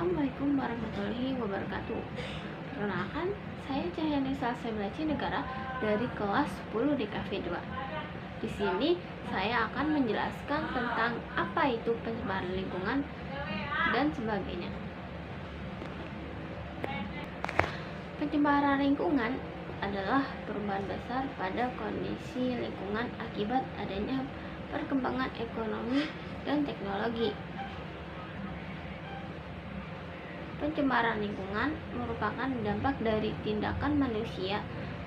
Assalamualaikum warahmatullahi wabarakatuh. Perkenalkan, saya Cahyanisa Sebelaci Negara dari kelas 10 di KV2. Di sini saya akan menjelaskan tentang apa itu pencemaran lingkungan dan sebagainya. Pencemaran lingkungan adalah perubahan besar pada kondisi lingkungan akibat adanya perkembangan ekonomi dan teknologi. Pencemaran lingkungan merupakan dampak dari tindakan manusia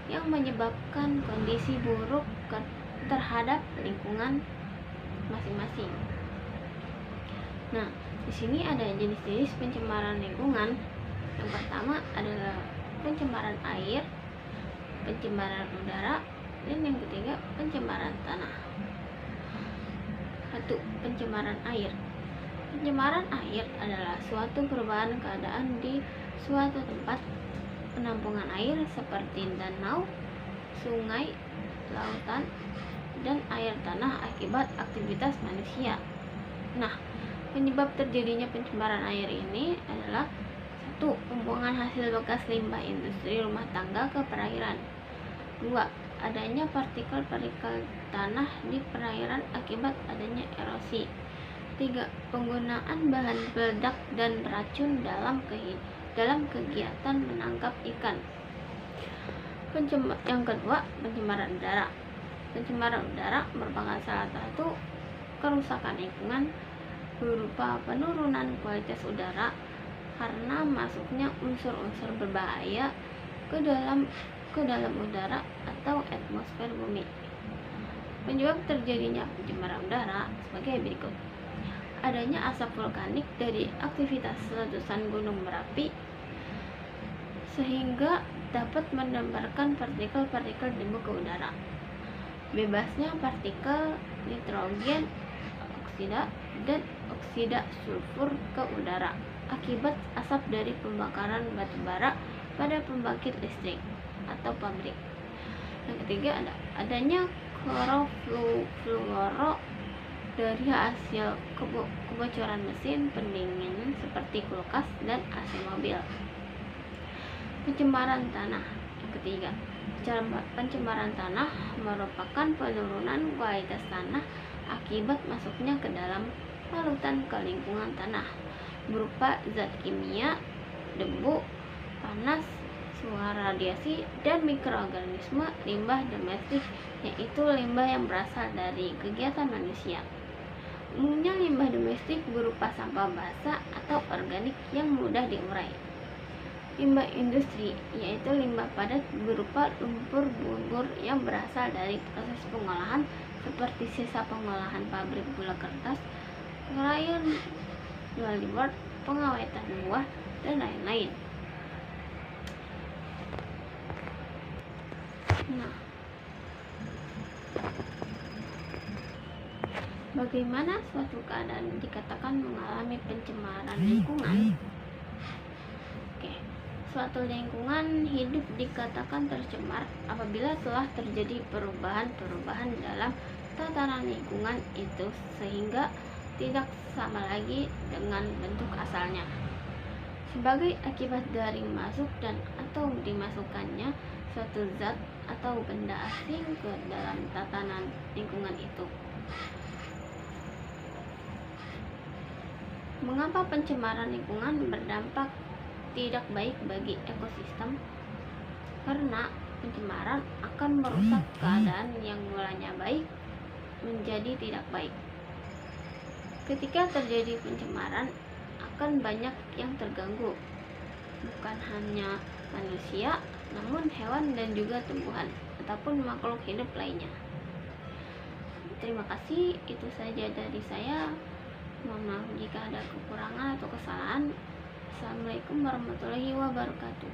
yang menyebabkan kondisi buruk terhadap lingkungan masing-masing. Nah, di sini ada jenis-jenis pencemaran lingkungan. Yang pertama adalah pencemaran air, pencemaran udara, dan yang ketiga pencemaran tanah. 1. Pencemaran air. Pencemaran air adalah suatu perubahan keadaan di suatu tempat penampungan air seperti danau, sungai, lautan, dan air tanah akibat aktivitas manusia. Nah, penyebab terjadinya pencemaran air ini adalah 1. Pembuangan hasil bekas limbah industri rumah tangga ke perairan. 2. Adanya partikel-partikel tanah di perairan akibat adanya erosi. 3. Penggunaan bahan peledak dan beracun dalam kegiatan menangkap ikan. Yang kedua, pencemaran udara. Pencemaran udara merupakan salah satu kerusakan lingkungan berupa penurunan kualitas udara karena masuknya unsur-unsur berbahaya ke dalam udara atau atmosfer bumi. Penyebab terjadinya pencemaran udara sebagai berikut. Adanya asap vulkanik dari aktivitas letusan gunung berapi sehingga dapat menemparkan partikel-partikel debu ke udara. Bebasnya partikel nitrogen oksida dan oksida sulfur ke udara akibat asap dari pembakaran batu bara pada pembangkit listrik atau pabrik. Yang ketiga adanya klorofluoro dari hasil kebocoran mesin pendingin seperti kulkas dan AC mobil. Pencemaran tanah. Yang ketiga, pencemaran tanah merupakan penurunan kualitas tanah akibat masuknya ke dalam larutan ke lingkungan tanah berupa zat kimia, debu, panas, suara radiasi, dan mikroorganisme limbah domestik, yaitu limbah yang berasal dari kegiatan manusia. Umumnya limbah domestik berupa sampah basah atau organik yang mudah diurai. Limbah industri, yaitu limbah padat berupa lumpur bubur yang berasal dari proses pengolahan seperti sisa pengolahan pabrik gula kertas, krayon, board, pengawetan buah, dan lain-lain. Nah, bagaimana suatu keadaan dikatakan mengalami pencemaran lingkungan? Suatu lingkungan hidup dikatakan tercemar apabila telah terjadi perubahan-perubahan dalam tatanan lingkungan itu sehingga tidak sama lagi dengan bentuk asalnya. Sebagai akibat dari masuk dan atau dimasukkannya suatu zat atau benda asing ke dalam tatanan lingkungan itu. Mengapa pencemaran lingkungan berdampak tidak baik bagi ekosistem? Karena pencemaran akan merusak keadaan yang mulanya baik menjadi tidak baik. Ketika terjadi pencemaran, akan banyak yang terganggu, bukan hanya manusia, namun hewan dan juga tumbuhan ataupun makhluk hidup lainnya. Terima kasih, itu saja dari saya. Mohon maaf jika ada kekurangan atau kesalahan. Assalamualaikum warahmatullahi wabarakatuh.